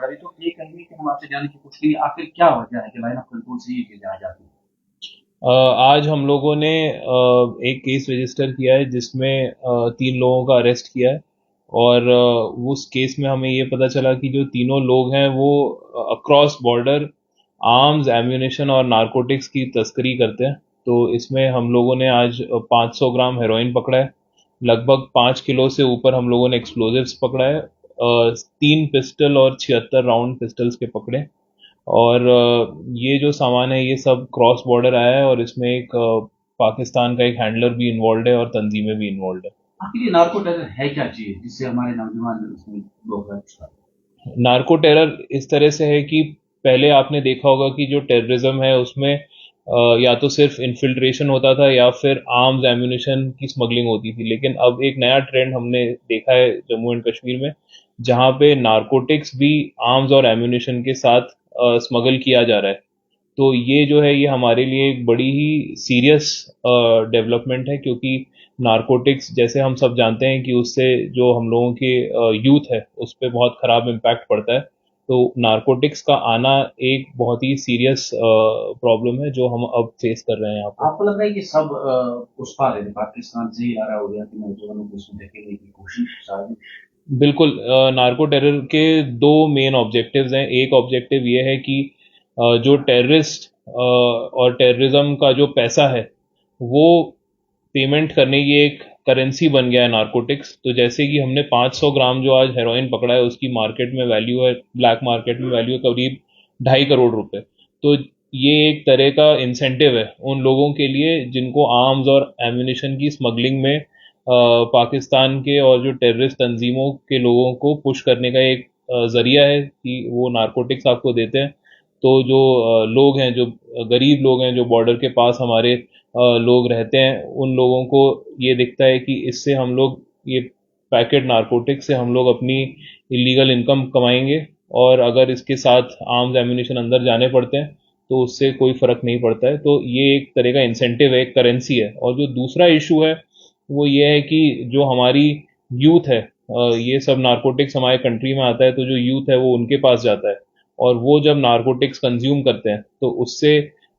पकड़ा भी। तो ये कहेंगे कि हम आपसे जानने की कोशिश करेंगे आखिर क्या वजह है कि लाइन ऑफ कंट्रोल से ये चीजें आ जाती हैं। आज हम लोगों ने एक केस रजिस्टर किया है जिसमें 3 लोगों का अरेस्ट किया है। और उस केस में हमें ये पता चला कि जो तीनों लोग हैं वो अक्रॉस बॉर्डर आर्म्स, एम्यूनेशन और नारकोटिक्स की तस्करी करते हैं। तो इसमें हम लोगों ने आज 500 ग्राम हेरोइन पकड़ा है। लगभग 5 किलो से ऊपर हम लोगों ने एक्सप्लोजिव्स पकड़ा है। 3 पिस्टल और 76 राउंड पिस्टल्स के पकड़े। और ये जो सामान है ये सब क्रॉस बॉर्डर आया है, और इसमें एक पाकिस्तान का एक हैंडलर भी इन्वॉल्व है और तंजीमें भी इन्वॉल्व है। आखिर ये नार्को टेरर है क्या चीज जिससे हमारे नौजवान इसमें लोग हैं? नार्को टेरर इस तरह से है कि पहले आपने देखा होगा कि जो टेररिज्म है उसमें या तो सिर्फ इन्फिल्ट्रेशन होता था या फिर आर्म्स एम्यूनिशन की स्मगलिंग होती थी, लेकिन अब एक नया ट्रेंड हमने देखा है जम्मू एंड कश्मीर में, जहां पे नारकोटिक्स भी आर्म्स और एम्यूनिशन के साथ स्मगल किया जा रहा है। तो ये जो है ये हमारे लिए एक बड़ी ही सीरियस डेवलपमेंट है, क्योंकि नारकोटिक्स जैसे हम सब जानते हैं कि उससे जो हम लोगों के यूथ है उस पर बहुत खराब इम्पैक्ट पड़ता है। तो नारकोटिक्स का आना एक बहुत ही सीरियस प्रॉब्लम है जो हम अब फेस कर रहे हैं यहाँ पर। आपको लग रहा है कि सब उस पार है, पाकिस्तान से ही आ रहा हो गया कि नौजवानों को इसमें धकेलने की कोशिश शायद? बिल्कुल। नार्को टेरर के दो मेन ऑब्जेक्टिव्स हैं। एक ऑब्जेक्टिव ये है कि जो टेररिस्ट और टेररिज्म का जो पैसा है वो पेमेंट करने की एक करेंसी बन गया है नारकोटिक्स। तो जैसे कि हमने 500 ग्राम जो आज हेरोइन पकड़ा है उसकी मार्केट में वैल्यू है, ब्लैक मार्केट में वैल्यू है करीब 2.5 करोड़ रुपए। तो ये एक तरह का इंसेंटिव है उन लोगों के लिए जिनको आर्म्स और एम्यूनिशन की स्मगलिंग में पाकिस्तान के और जो टेररिस्ट तंजीमों के लोगों को पुश करने का एक जरिया है कि वो नारकोटिक्स आपको देते हैं। तो जो लोग हैं, जो गरीब लोग हैं, जो बॉर्डर के पास हमारे लोग रहते हैं, उन लोगों को ये दिखता है कि इससे हम लोग ये पैकेट नारकोटिक्स से हम लोग अपनी इलीगल इनकम कमाएंगे, और अगर इसके साथ आर्म्स एम्यूनिशन अंदर जाने पड़ते हैं तो उससे कोई फर्क नहीं पड़ता है। तो ये एक तरह का इंसेंटिव है, एक करेंसी है। और जो दूसरा इशू है वो ये है कि जो हमारी यूथ है, ये सब नारकोटिक्स हमारे कंट्री में आता है तो जो यूथ है वो उनके पास जाता है, और वो जब नारकोटिक्स कंज्यूम करते हैं तो उससे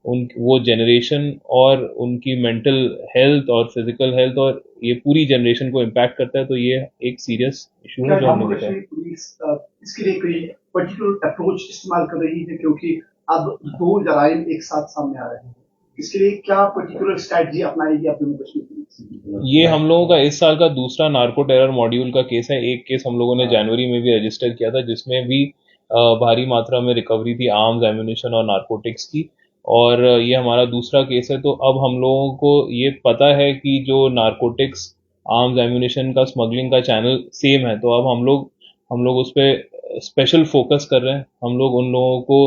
उन वो जनरेशन और उनकी मेंटल हेल्थ और फिजिकल हेल्थ और ये पूरी जनरेशन को इम्पैक्ट करता है। तो ये एक सीरियस इशू है क्या जो जम्मू हमने देखा है। कश्मीर पुलिस इसके लिए कोई पर्टिकुलर अप्रोच इस्तेमाल कर रही है, क्योंकि अब दो जराइम एक साथ सामने आ रहे हैं? इसके लिए क्या पर्टिकुलर स्ट्रैटेजी अपनाएगी अब जम्मू कश्मीर पुलिस? ये हम लोगों का इस साल का दूसरा नार्को टेरर मॉड्यूल का केस है। एक केस हम लोगों ने जनवरी में भी रजिस्टर किया था जिसमें भी भारी मात्रा में रिकवरी थी आर्म्स एम्यूनिशन और नारकोटिक्स की। और ये हमारा दूसरा केस है। तो अब हम लोगों को ये पता है कि जो नारकोटिक्स आर्म्स एम्यूनिशन का स्मगलिंग का चैनल सेम है, तो अब हम लोग उस पर स्पेशल फोकस कर रहे हैं। हम लोग उन लोगों को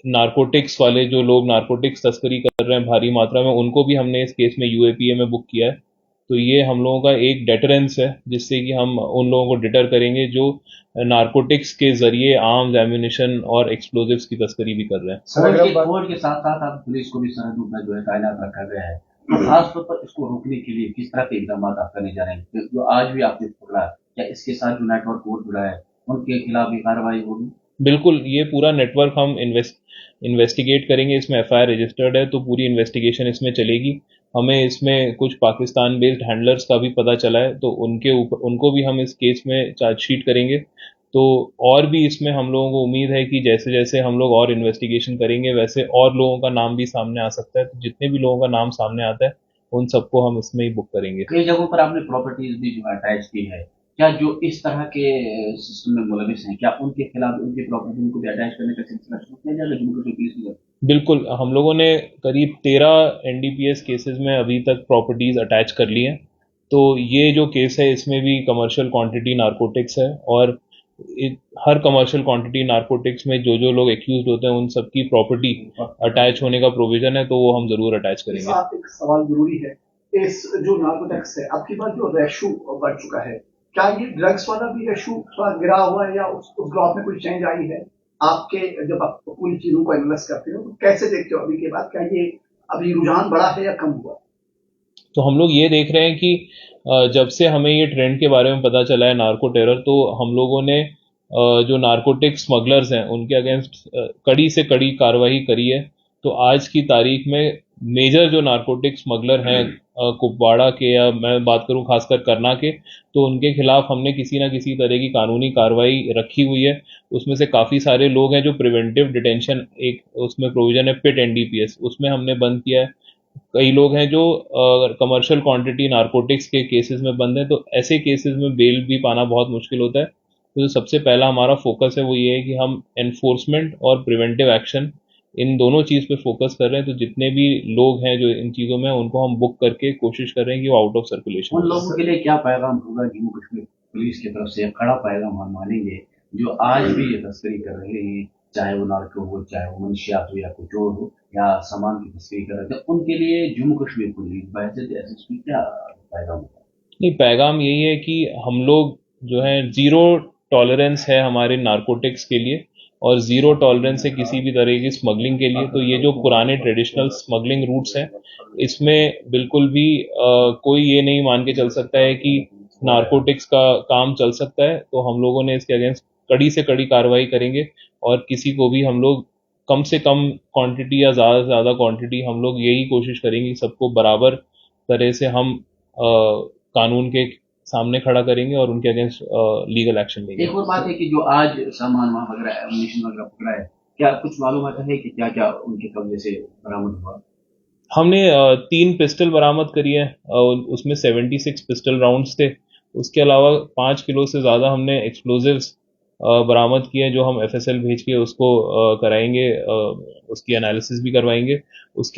नारकोटिक्स वाले जो लोग नारकोटिक्स तस्करी कर रहे हैं भारी मात्रा में, उनको भी हमने इस केस में यूएपीए में बुक किया है। तो ये हम लोगों का एक डेटरेंस है जिससे कि हम उन लोगों को डिटर करेंगे जो नारकोटिक्स के जरिए आर्म्स एम्यूनिशन और एक्सप्लोजिव्स की तस्करी भी कर रहे हैं। फौज के साथ साथ अब पुलिस को भी सरहद में जो है तैनात रखा गया है। तो खासतौर पर इसको रोकने के लिए किस तरह के इकदाम आप करने जा रहे हैं? जो आज भी आपने पकड़ा, क्या इसके साथ जो नेटवर्क और जुड़ा है उनके खिलाफ भी कार्रवाई होगी? बिल्कुल, ये पूरा नेटवर्क हम इन्वेस्टिगेट करेंगे। इसमें एफआईआर रजिस्टर्ड है तो पूरी इन्वेस्टिगेशन इसमें चलेगी। हमें इसमें कुछ पाकिस्तान बेस्ड हैंडलर्स का भी पता चला है, तो उनके ऊपर उनको भी हम इस केस में चार्जशीट करेंगे। तो और भी इसमें हम लोगों को उम्मीद है कि जैसे जैसे हम लोग और इन्वेस्टिगेशन करेंगे वैसे और लोगों का नाम भी सामने आ सकता है। तो जितने भी लोगों का नाम सामने आता है उन सबको हम इसमें ही बुक करेंगे। कई जगहों पर आपने प्रॉपर्टीज भी जो अटैच की है, क्या जो इस तरह के सिस्टम में मुलविस हैं क्या उनके खिलाफ उनकी प्रॉपर्टी को भी अटैच करने का सिलसिला शुरू किया जाएगा जम्मू कश्मीर पुलिस की? बिल्कुल, हम लोगों ने करीब 13 एनडीपीएस केसेस में अभी तक प्रॉपर्टीज अटैच कर ली हैं। तो ये जो केस है इसमें भी कमर्शियल क्वांटिटी नारकोटिक्स है, और हर कमर्शियल क्वांटिटी नारकोटिक्स में जो जो लोग एक्यूज होते हैं उन सबकी प्रॉपर्टी अटैच होने का प्रोविजन है, तो वो हम जरूर अटैच करेंगे। साथ एक सवाल जरूरी है, इस जो नार्कोटिक्स है आपकी बात जो रेशो बढ़ चुका है, क्या ये ड्रग्स वाला भी रेशो थोड़ा गिरा हुआ है या उस ग्राफ में कोई चेंज आई है? आपके जब आप पूरी चीजों को एनालाइज करते हो तो कैसे देखते हो अभी के बाद, क्या ये अभी रुझान बढ़ा है या कम हुआ? तो हम लोग ये देख रहे हैं कि जब से हमें ये ट्रेंड के बारे में पता चला है नार्को टेरर, तो हम लोगों ने जो नारकोटिक स्मगलर्स हैं उनके अगेंस्ट कड़ी से कड़ी कार्रवाई करी है। तो आज की तारीख में मेजर जो नारकोटिक स्मगलर हैं कुपवाड़ा के, या मैं बात करूं खासकर करना के, तो उनके खिलाफ हमने किसी ना किसी तरह की कानूनी कार्रवाई रखी हुई है। उसमें से काफ़ी सारे लोग हैं जो प्रिवेंटिव डिटेंशन, एक उसमें प्रोविजन है पिट एनडीपीएस, उसमें हमने बंद किया है। कई लोग हैं जो कमर्शियल क्वांटिटी नारकोटिक्स के केसेस में बंद हैं, तो ऐसे केसेस में बेल भी पाना बहुत मुश्किल होता है। तो जो सबसे पहला हमारा फोकस है वो ये है कि हम एनफोर्समेंट और प्रिवेंटिव एक्शन, इन दोनों चीज़ पे फोकस कर रहे हैं। तो जितने भी लोग हैं जो इन चीज़ों में, उनको हम बुक करके कोशिश कर रहे हैं कि वो आउट ऑफ सर्कुलेशन उन हो लोगों के लिए क्या पैगाम होगा जम्मू कश्मीर पुलिस की तरफ से? कड़ा पैगाम हम मानेंगे जो आज भी ये तस्करी कर रहे हैं, चाहे वो नार्को हो, चाहे वो मंशियात हो, या कुछ और हो, या सामान की तस्करी कर रहे थे, उनके लिए जम्मू कश्मीर पुलिस बहैसियत एसएसपी क्या पैगाम होगा? नहीं, पैगाम यही है कि हम लोग जो है जीरो टॉलरेंस है हमारे नारकोटिक्स के लिए, और जीरो टॉलरेंस है किसी भी तरह की स्मगलिंग के लिए। तो ये जो पुराने ट्रेडिशनल स्मगलिंग रूट्स हैं, इसमें बिल्कुल भी कोई ये नहीं मान के चल सकता है कि नारकोटिक्स का काम चल सकता है। तो हम लोगों ने इसके अगेंस्ट कड़ी से कड़ी कार्रवाई करेंगे, और किसी को भी हम लोग कम से कम क्वांटिटी या ज़्यादा से ज़्यादा क्वांटिटी, हम लोग यही कोशिश करेंगे कि सबको बराबर तरह से हम कानून के सामने खड़ा करेंगे और उनके अगेंस्ट लीगल एक्शन लेंगे। एक और बात है कि जो आज सामान वहाँ वगैरह एमुनिशन वगैरह पकड़ा है, क्या कुछ मालूम आता है कि क्या क्या उनके कब्जे से बरामद हुआ? हमने 3 पिस्टल बरामद करी है, उसमें 76 पिस्टल राउंड्स थे। उसके अलावा 5 किलो से ज़्यादा हमने एक्सप्लोजिव्स बरामद किए हैं, जो हम एफएसएल भेज के उसको कराएंगे, उसकी एनालिसिस भी करवाएंगे। उसके